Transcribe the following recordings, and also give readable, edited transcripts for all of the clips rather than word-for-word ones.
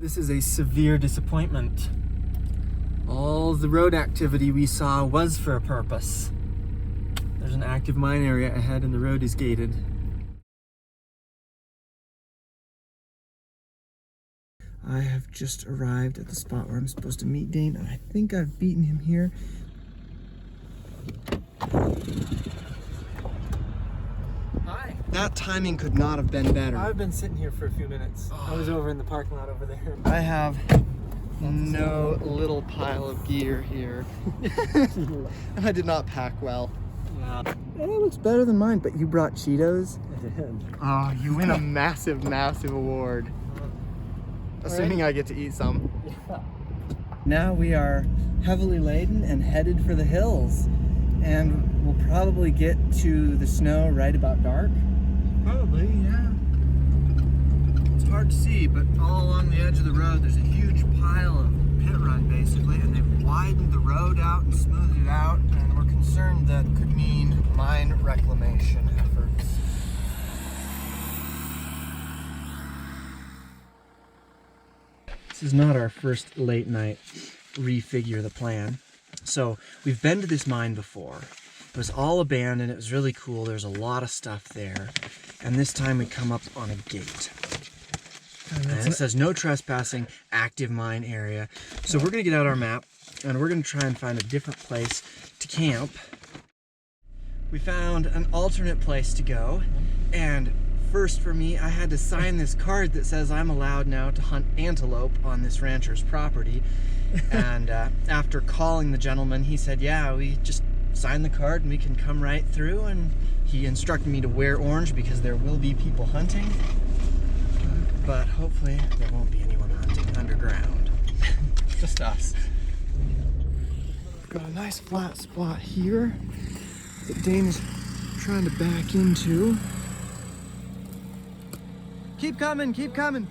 This is a severe disappointment. All the road activity we saw was for a purpose. There's an active mine area ahead and the road is gated. I have just arrived at the spot where I'm supposed to meet Dane, and I think I've beaten him here. Hi. That timing could not have been better. I've been sitting here for a few minutes. I was over in the parking lot over there. I have no little pile of gear here. And I did not pack well. Yeah. It looks better than mine, but you brought Cheetos? I did. Oh, you win a massive, massive award. Assuming I get to eat some. Yeah. Now we are heavily laden and headed for the hills. And we'll probably get to the snow right about dark. Probably, yeah. It's hard to see, but all along the edge of the road, there's a huge pile of pit run, basically, and they've widened the road out and smoothed it out, and we're concerned that could mean mine reclamation efforts. This is not our first late night refigure the plan. So we've been to this mine before. It was all abandoned. It was really cool. There's a lot of stuff there. And this time we come up on a gate. And it says no trespassing, active mine area. So we're gonna get out our map and we're gonna try and find a different place to camp. We found an alternate place to go. And first for me, I had to sign this card that says I'm allowed now to hunt antelope on this rancher's property. And after calling the gentleman, he said, yeah, we just sign the card and we can come right through. And he instructed me to wear orange because there will be people hunting. But hopefully there won't be anyone hunting underground. Just us. We've got a nice flat spot here that Dane is trying to back into. Keep coming, keep coming.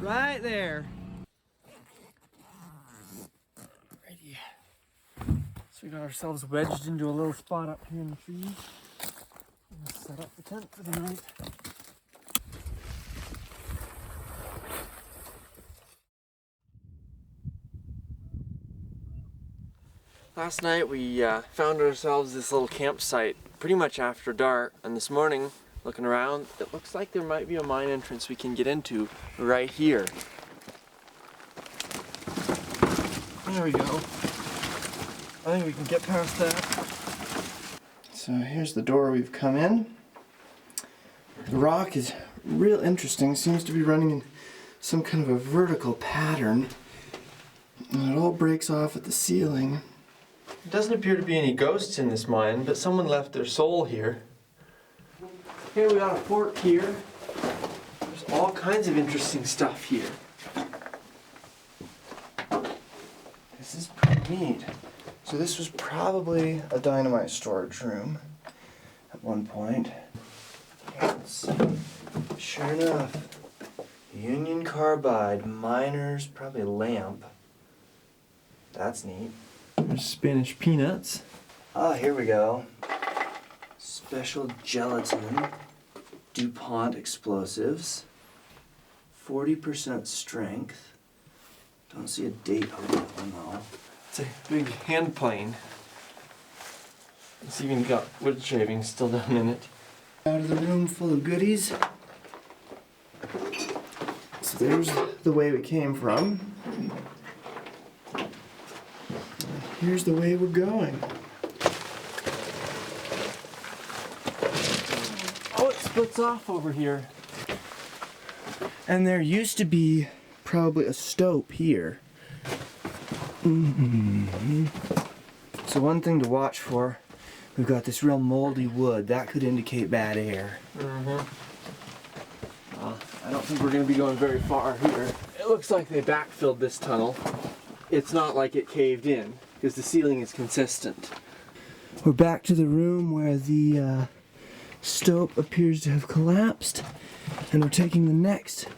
Right there. Righty. So we got ourselves wedged into a little spot up here in the trees. Let's set up the tent for the night. Last night we found ourselves this little campsite pretty much after dark, and this morning, looking around, it looks like there might be a mine entrance we can get into right here. There we go. I think we can get past that. So here's the door we've come in. The rock is real interesting. Seems to be running in some kind of a vertical pattern. And it all breaks off at the ceiling. There doesn't appear to be any ghosts in this mine, but someone left their soul here. Here we got a fork here. There's all kinds of interesting stuff here. This is pretty neat. So this was probably a dynamite storage room at one point. Let's see. Sure enough. Union carbide, miners, probably a lamp. That's neat. There's Spanish peanuts. Ah, here we go. Special gelatin, DuPont explosives, 40% strength. Don't see a date on that one though. It's a big hand plane. It's even got wood shavings still down in it. Out of the room full of goodies. So there's the way we came from. Here's the way we're going. Oh, it splits off over here. And there used to be probably a stope here. So one thing to watch for, we've got this real moldy wood. That could indicate bad air. I don't think we're going to be going very far here. It looks like they backfilled this tunnel. It's not like it caved in, because the ceiling is consistent. We're back to the room where the stope appears to have collapsed, and we're taking the next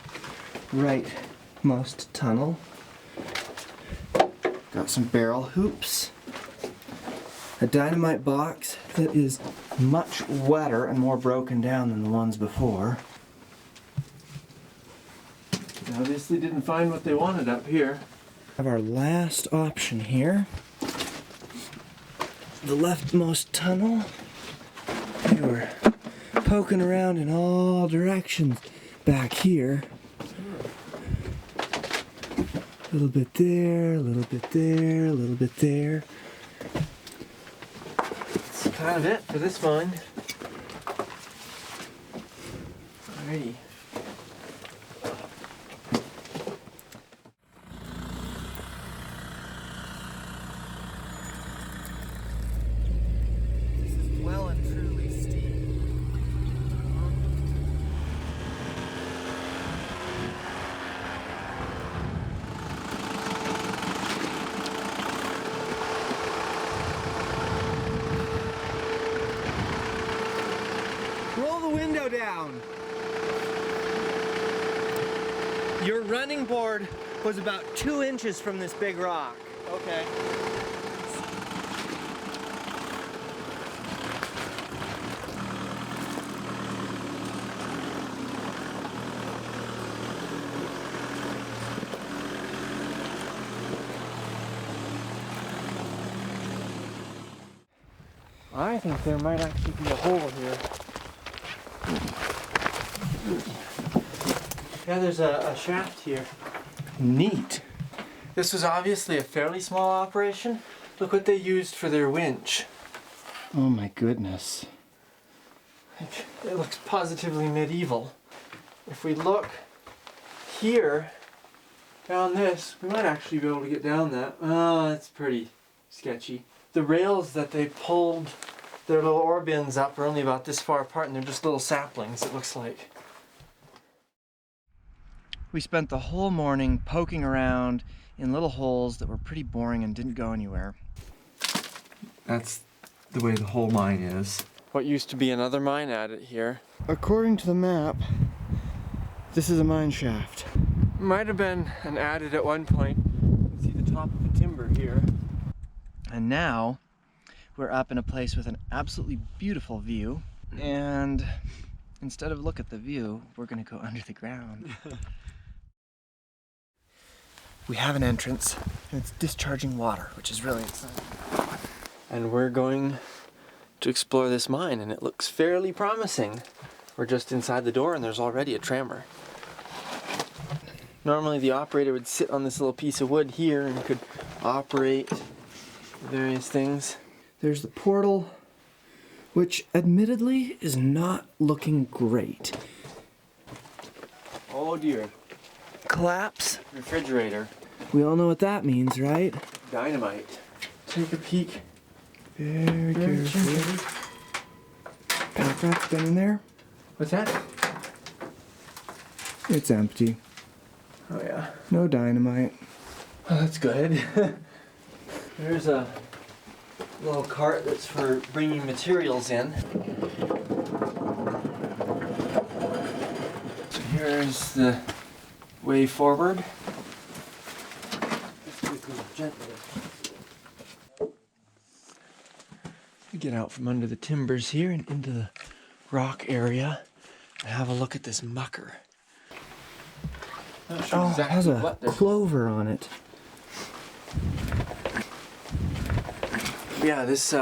rightmost tunnel. Got some barrel hoops, a dynamite box that is much wetter and more broken down than the ones before. obviously didn't find what they wanted up here. Have our last option here. The leftmost tunnel. And we're poking around in all directions back here. A little bit there, a little bit there, a little bit there. That's kind of it for this mine. Alrighty. This is well and truly steep. Roll the window down. Your running board was about 2 inches from this big rock. Okay. I think there might actually be a hole here. Yeah, there's a shaft here. Neat. This was obviously a fairly small operation. Look what they used for their winch. Oh my goodness. It looks positively medieval. If we look here, down this, we might actually be able to get down that. Oh, that's pretty sketchy. The rails that they pulled their little ore bins up are only about this far apart, and they're just little saplings, it looks like. We spent the whole morning poking around in little holes that were pretty boring and didn't go anywhere. That's the way the whole mine is. What used to be another mine added here. According to the map, this is a mine shaft. Might have been an adit at one point. You can see the top of the timber here. And now we're up in a place with an absolutely beautiful view. And instead of look at the view, we're gonna go under the ground. We have an entrance and it's discharging water, which is really exciting. And we're going to explore this mine, and it looks fairly promising. We're just inside the door and there's already a trammer. Normally the operator would sit on this little piece of wood here and could operate various things. There's the portal, which admittedly is not looking great. Oh dear. Collapse refrigerator. We all know what that means, right? Dynamite. Take a peek. Very carefully. Pack been in there? What's that? It's empty. Oh yeah. No dynamite. Oh, that's good. There's a little cart that's for bringing materials in. So here's the way forward. Gently. We get out from under the timbers here and into the rock area and have a look at this mucker. Oh, it has a clover on it. Yeah, this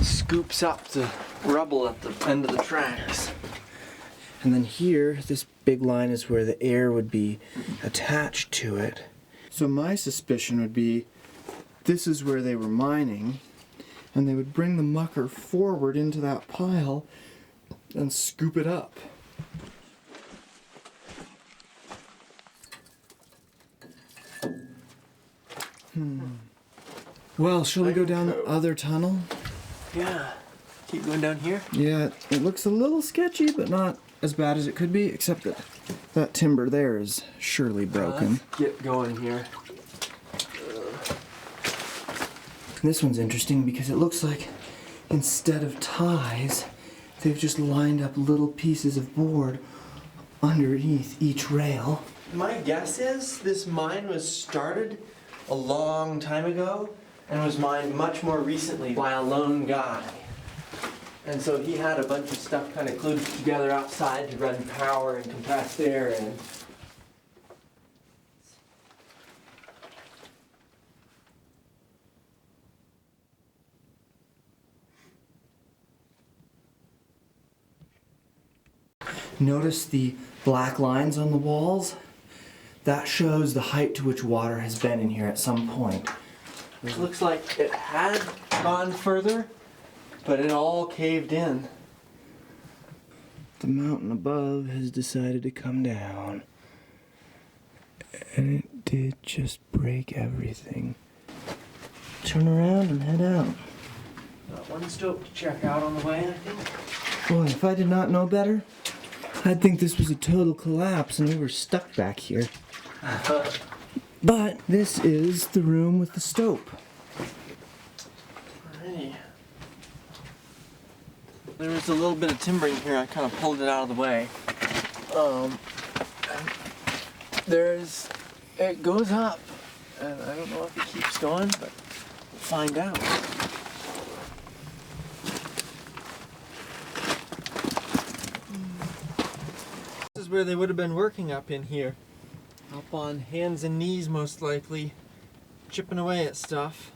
scoops up the rubble at the end of the tracks. And then here, this big line is where the air would be attached to it. So my suspicion would be this is where they were mining, and they would bring the mucker forward into that pile and scoop it up. Well, shall we go down the other tunnel? Yeah. Keep going down here? Yeah, it looks a little sketchy, but not as bad as it could be, except that that timber there is surely broken. Let's get going here. This one's interesting because it looks like instead of ties, they've just lined up little pieces of board underneath each rail. My guess is this mine was started a long time ago and was mined much more recently by a lone guy. And so he had a bunch of stuff kind of glued together outside to run power and compressed air in. Notice the black lines on the walls? That shows the height to which water has been in here at some point. It looks like it had gone further, but it all caved in. The mountain above has decided to come down. And it did just break everything. Turn around and head out. Got one stope to check out on the way, I think. Boy, if I did not know better, I'd think this was a total collapse and we were stuck back here. But this is the room with the stope. Alrighty. There was a little bit of timbering here. I kind of pulled it out of the way. It goes up, and I don't know if it keeps going, but we'll find out. This is where they would have been working up in here. Up on hands and knees, most likely, chipping away at stuff.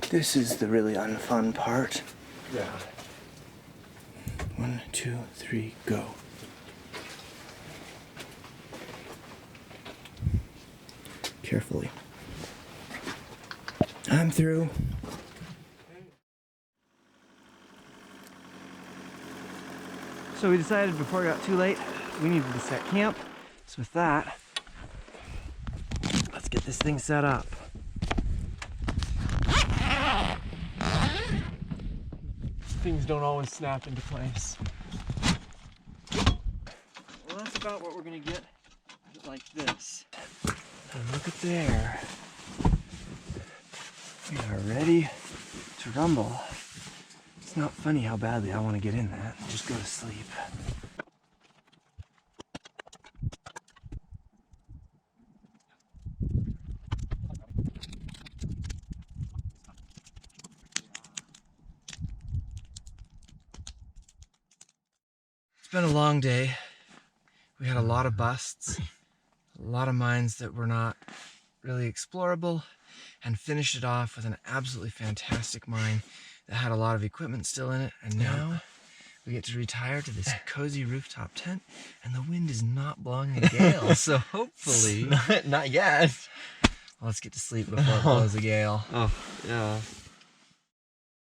This is the really unfun part. Yeah. 1, 2, 3, go. Carefully. I'm through. So we decided before it got too late, we needed to set camp. So with that, let's get this thing set up. Things don't always snap into place. Well, that's about what we're gonna get like this. And look at there. We are ready to rumble. It's not funny how badly I want to get in that. Just go to sleep. It's been a long day. We had a lot of busts, a lot of mines that were not really explorable, and finished it off with an absolutely fantastic mine that had a lot of equipment still in it. And now we get to retire to this cozy rooftop tent, and the wind is not blowing a gale, so hopefully... Not yet. Let's get to sleep before it blows a gale. Oh, yeah.